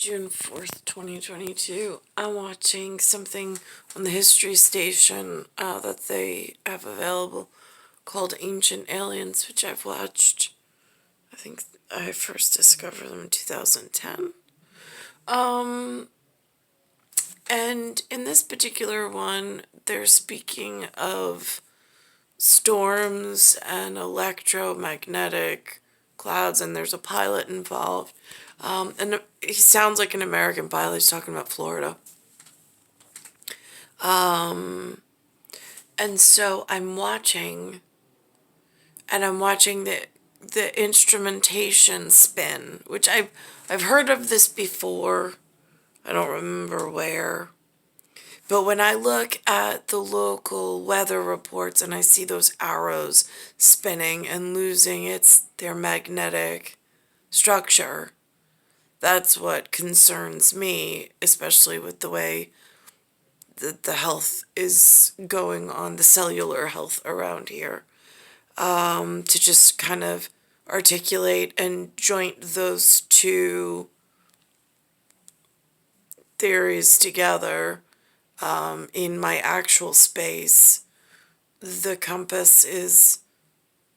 June 4th, 2022. I'm watching something on the History Station that they have available called Ancient Aliens, which I've watched. I think I first discovered them in 2010. And in this particular one, they're speaking of storms and electromagnetic clouds, and there's a pilot involved. And he sounds like an American pilot. He's talking about Florida. And so I'm watching the instrumentation spin, which I've heard of this before. I don't remember where. But when I look at the local weather reports and I see those arrows spinning and losing their magnetic structure, that's what concerns me, especially with the way that the health is going on, the cellular health around here. To just kind of articulate and joint those two theories together. In my actual space, the compass is,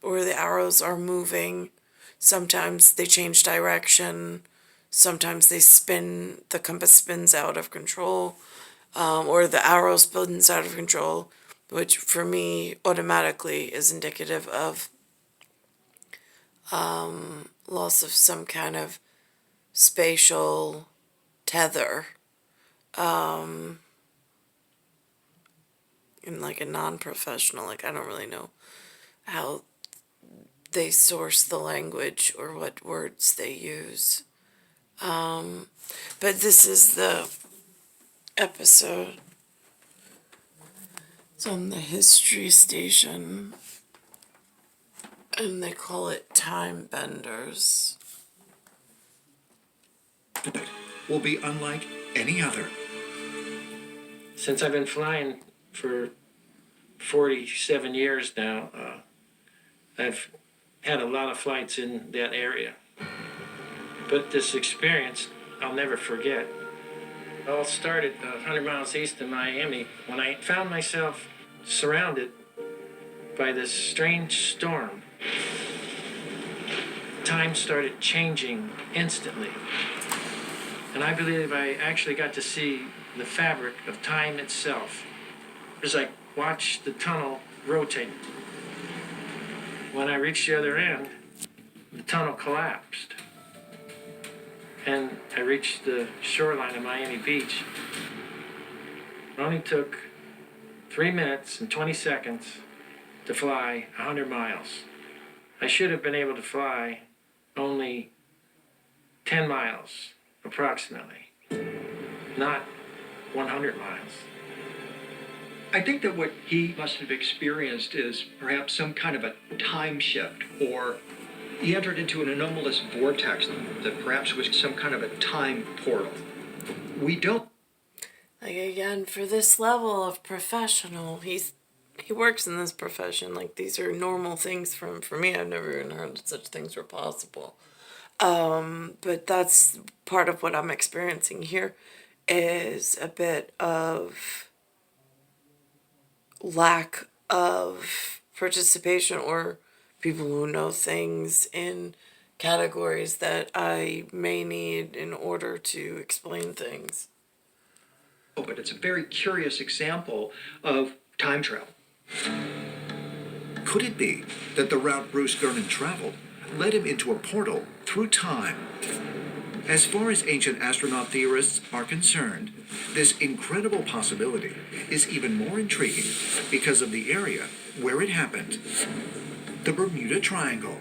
or the arrows are moving. Sometimes they change direction. Sometimes the compass spins out of control, or the arrow spins out of control, which for me automatically is indicative of loss of some kind of spatial tether. In like a non-professional, like I don't really know how they source the language or what words they use. But this is the episode. It's on the History Station, and they call it Time Benders. Will be unlike any other. Since I've been flying for 47 years now, I've had a lot of flights in that area. But this experience, I'll never forget. It all started 100 miles east of Miami when I found myself surrounded by this strange storm. Time started changing instantly. And I believe I actually got to see the fabric of time itself as I watched the tunnel rotate. When I reached the other end, the tunnel collapsed. And I reached the shoreline of Miami Beach. It only took 3 minutes and 20 seconds to fly 100 miles. I should have been able to fly only 10 miles, approximately, not 100 miles. I think that what he must have experienced is perhaps some kind of a time shift, or he entered into an anomalous vortex that perhaps was some kind of a time portal. We don't. Like, again, for this level of professional, he works in this profession. Like, these are normal things for him. For me, I've never even heard that such things were possible. But that's part of what I'm experiencing here, is a bit of lack of participation or people who know things in categories that I may need in order to explain things. But it's a very curious example of time travel. Could it be that the route Bruce Gernon traveled led him into a portal through time? As far as ancient astronaut theorists are concerned, this incredible possibility is even more intriguing because of the area where it happened. The Bermuda Triangle.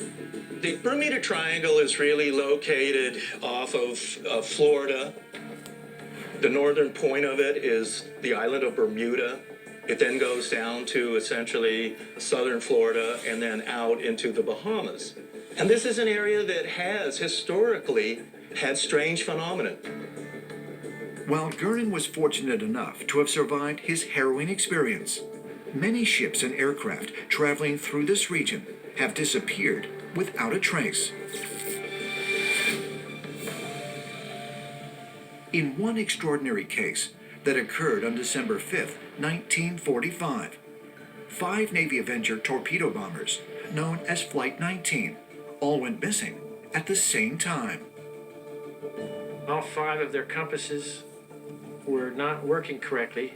The Bermuda Triangle is really located off of Florida. The northern point of it is the island of Bermuda. It then goes down to essentially southern Florida and then out into the Bahamas. And this is an area that has historically had strange phenomena. While Gernon was fortunate enough to have survived his harrowing experience, many ships and aircraft traveling through this region have disappeared without a trace. in one extraordinary case that occurred on December 5th, 1945. 5 Navy Avenger torpedo bombers, known as Flight 19, all went missing at the same time. All 5 of their compasses were not working correctly,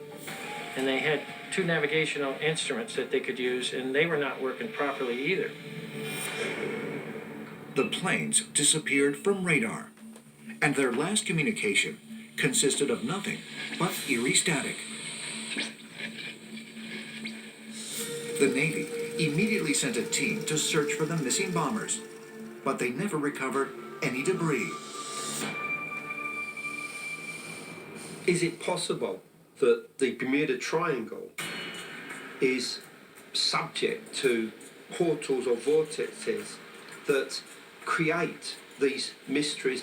and they had 2 navigational instruments that they could use, and they were not working properly either. The planes disappeared from radar, and their last communication consisted of nothing but eerie static. The Navy immediately sent a team to search for the missing bombers, but they never recovered any debris. Is it possible that the Bermuda Triangle is subject to portals or vortexes that create these mysteries?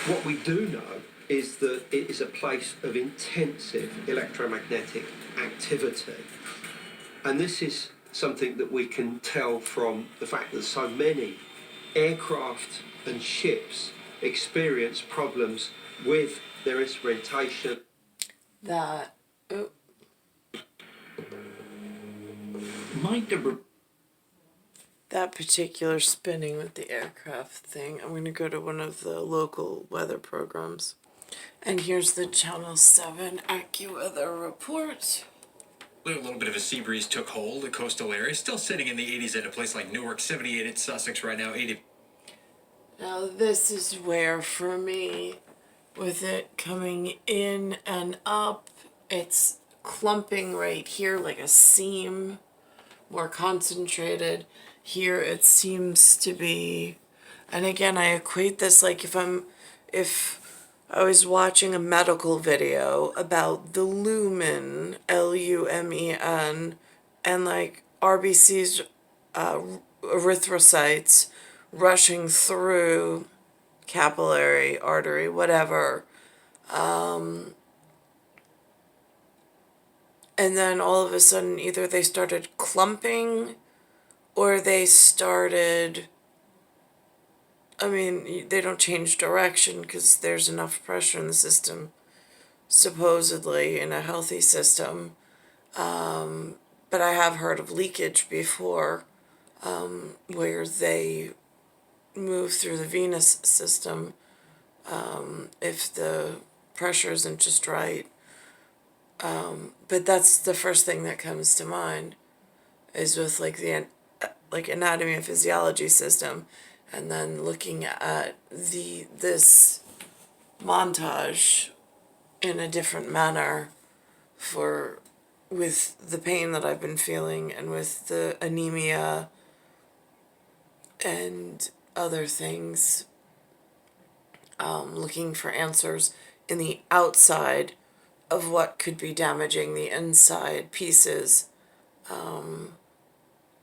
What we do know is that it is a place of intensive electromagnetic activity. And this is something that we can tell from the fact that so many aircraft and ships experience problems with their instrumentation. That. Oh, Might the that particular spinning with the aircraft thing. I'm going to go to one of the local weather programs. And here's the Channel 7 AccuWeather report. A little bit of a sea breeze took hold. The coastal area still sitting in the 80s at a place like Newark, 78 at Sussex right now, 80. Now this is where, for me, with it coming in and up, it's clumping right here like a seam, more concentrated. Here it seems to be, and again I equate this like if I was watching a medical video about the lumen, Lumen, and like RBC's erythrocytes rushing through capillary artery, whatever. And then all of a sudden either they started clumping or they started, I mean, they don't change direction because there's enough pressure in the system, supposedly, in a healthy system. But I have heard of leakage before, where they move through the venous system if the pressure isn't just right. But that's the first thing that comes to mind, is with like the anatomy and physiology system, and then looking at this montage in a different manner with the pain that I've been feeling and with the anemia and other things, looking for answers in the outside of what could be damaging the inside pieces,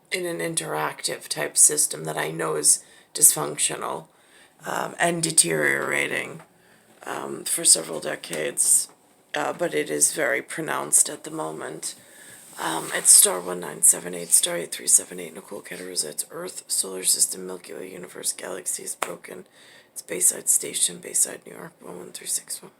in an interactive type system that I know is dysfunctional and deteriorating for several decades, but it is very pronounced at the moment. It's star 1978, star 8378, Nicole, Cattaruzza. It's Earth, Solar System, Milky Way, Universe, Galaxies, Broken. It's Bayside Station, Bayside, New York, 11361.